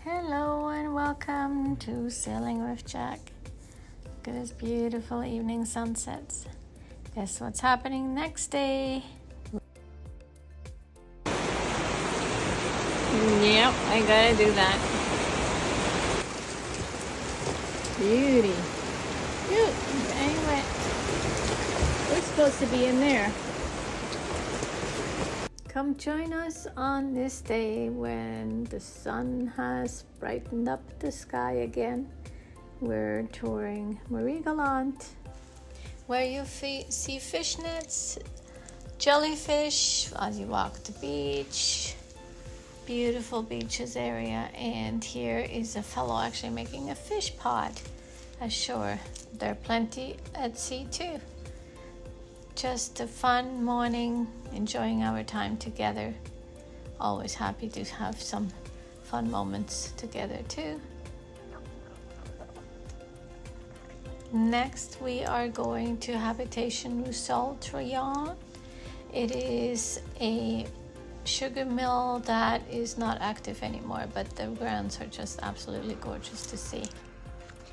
Hello and welcome to Sailing with Jacq. Look at this beautiful evening sunsets. Guess what's happening next day? Yep, I gotta do that. Beauty. Cute. Dang wet. We're supposed to be in there. Come join us on this day when the sun has brightened up the sky again. We're touring Marie-Galante, where you see fish nets, jellyfish as you walk the beach. Beautiful beaches area, and here is a fellow actually making a fish pod ashore. There are plenty at sea too. Just a fun morning, enjoying our time together. Always happy to have some fun moments together too. Next we are going to habitation Roussel-Trianon. It is a sugar mill that is not active anymore, but the grounds are just absolutely gorgeous to see.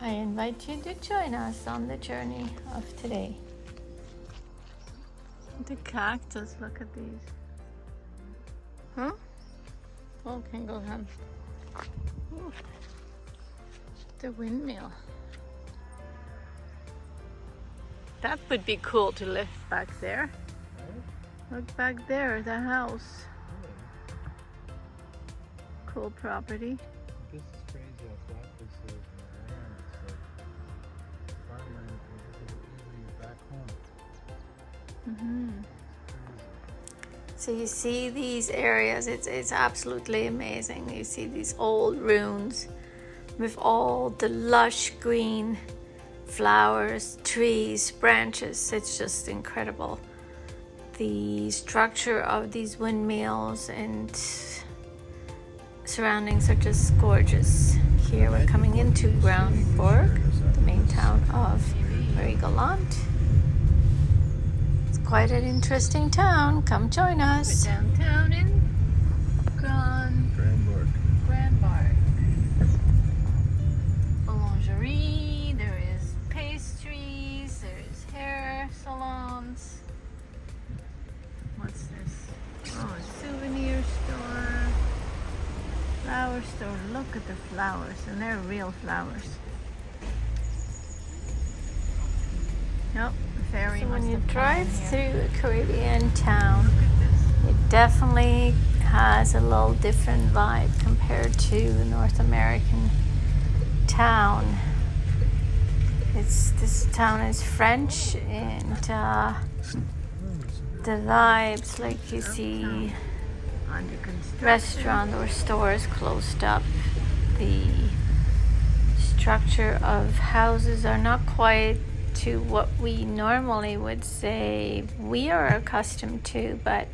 I invite you to join us on the journey of today. The cactus, look at these. Huh? Oh, can go home. Ooh. The windmill. That would be cool to live back there. Look back there, the house. Cool property. This is crazy how flat this is in the land. It's like farmland is back home. So you see these areas, it's absolutely amazing. You see these old ruins with all the lush green flowers, trees, branches. It's just incredible. The structure of these windmills and surroundings are just gorgeous. Here we're coming into Grand-Bourg, the main town of Marie-Galante. It's quite an interesting town. Come join us. We're downtown in Grand-Bourg. Boulangerie, there is pastries, there is hair salons. What's this? Oh, a souvenir store. Flower store. Look at the flowers, and they're real flowers. Nope, the ferry. So when you drive through a Caribbean town, it definitely has a little different vibe compared to the North American town. This town is French, and the vibes, like you see restaurant or stores closed up. The structure of houses are not quite to what we normally would say we are accustomed to, but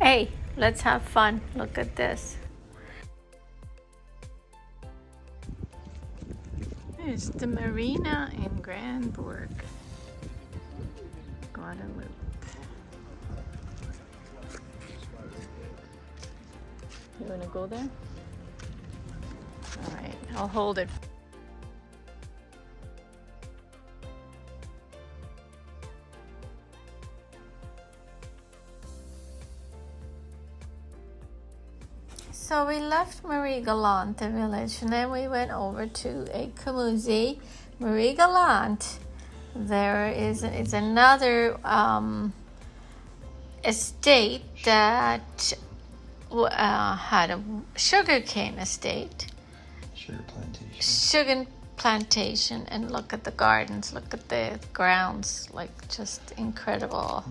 hey, let's have fun. Look at this. There's the marina in Grand-Bourg, Guadeloupe. You want to go there? All right, I'll hold it. So we left Marie-Galante, the village, and then we went over to a community, Marie-Galante. It's another estate that had a sugarcane estate. Sugar plantation, and look at the gardens, look at the grounds, like just incredible.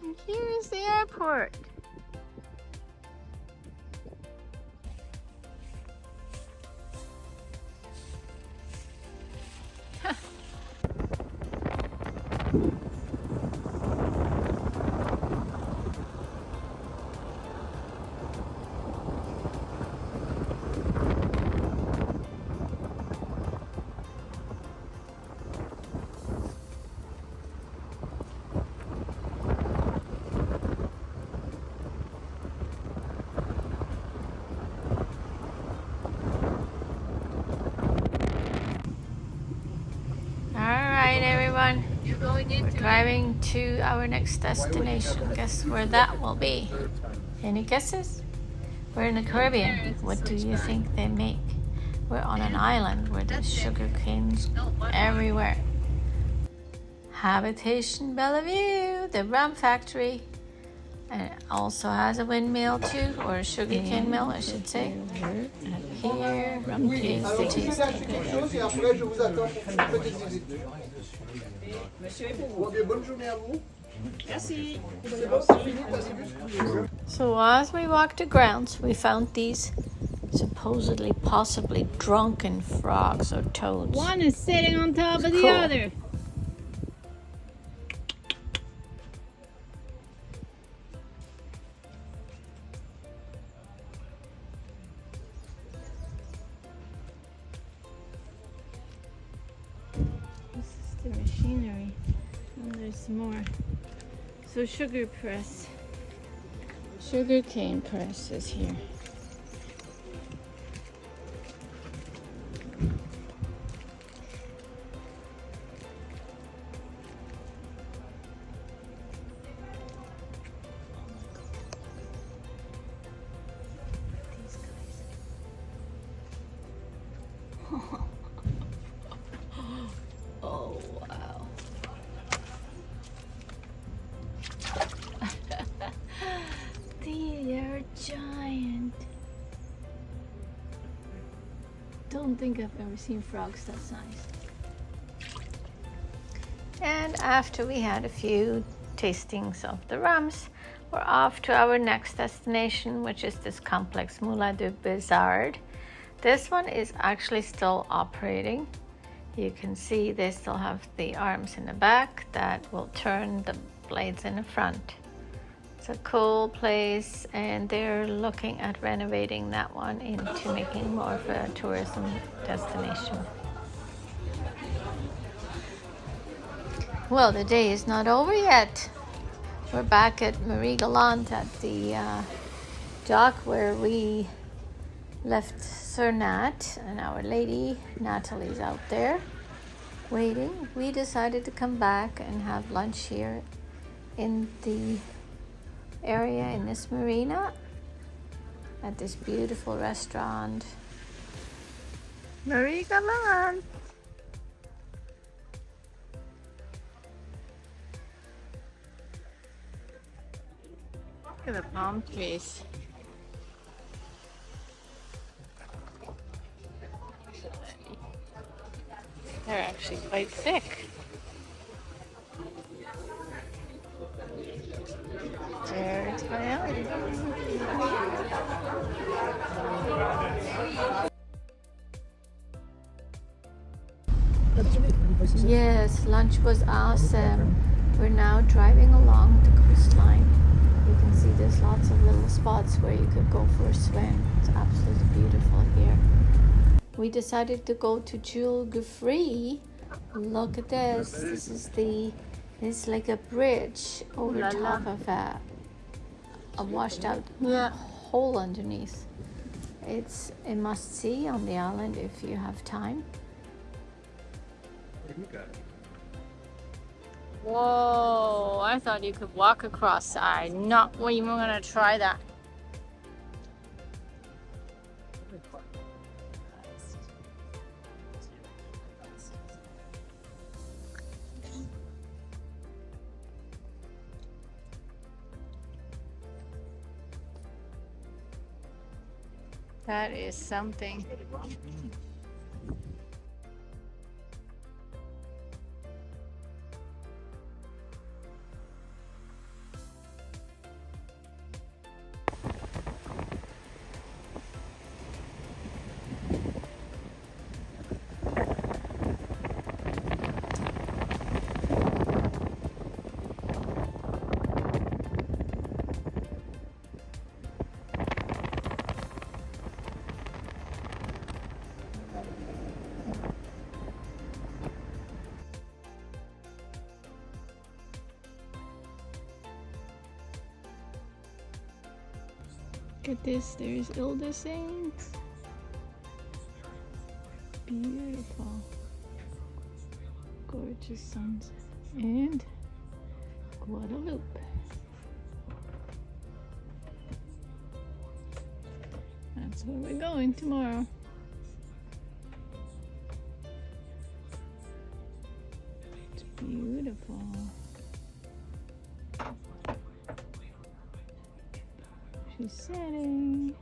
And here's the airport. driving to our next destination. Guess where that will be? Any guesses? We're in the Caribbean. What do you think they make? We're on an island where there's sugar canes everywhere. Habitation Bellevue, the rum factory. And it also has a windmill too, or a sugarcane mill, I should say. Here, rum tasting. So as we walked the grounds, we found these supposedly, possibly drunken frogs or toads. One is sitting on top of the other. The machinery, and there's more. So sugar cane press is here. Oh, wow. They're giant. Don't think I've ever seen frogs that size. And after we had a few tastings of the rums, we're off to our next destination, which is this complex Moulin de Bizard. This one is actually still operating. You can see they still have the arms in the back that will turn the blades in the front. It's a cool place, and they're looking at renovating that one into making more of a tourism destination. Well, the day is not over yet. We're back at Marie-Galante at the dock where we left Sir Nat, and our Lady Nathalie's out there waiting. We decided to come back and have lunch here in the area in this marina at this beautiful restaurant, Marie-Galante. Look at the palm trees. They're actually quite thick. There's my alley. Yes, lunch was awesome. We're now driving along the coastline. You can see there's lots of little spots where you could go for a swim. It's absolutely beautiful here. We decided to go to Gouffre. Look at this. This is it's like a bridge over top of a washed out hole underneath. It's a must see on the island if you have time. Whoa, I thought you could walk across. I'm not even gonna try that. That is something. Look at this, there's Ile Saints. Beautiful. Gorgeous sunset. And Guadeloupe. That's where we're going tomorrow. It's beautiful. She's setting.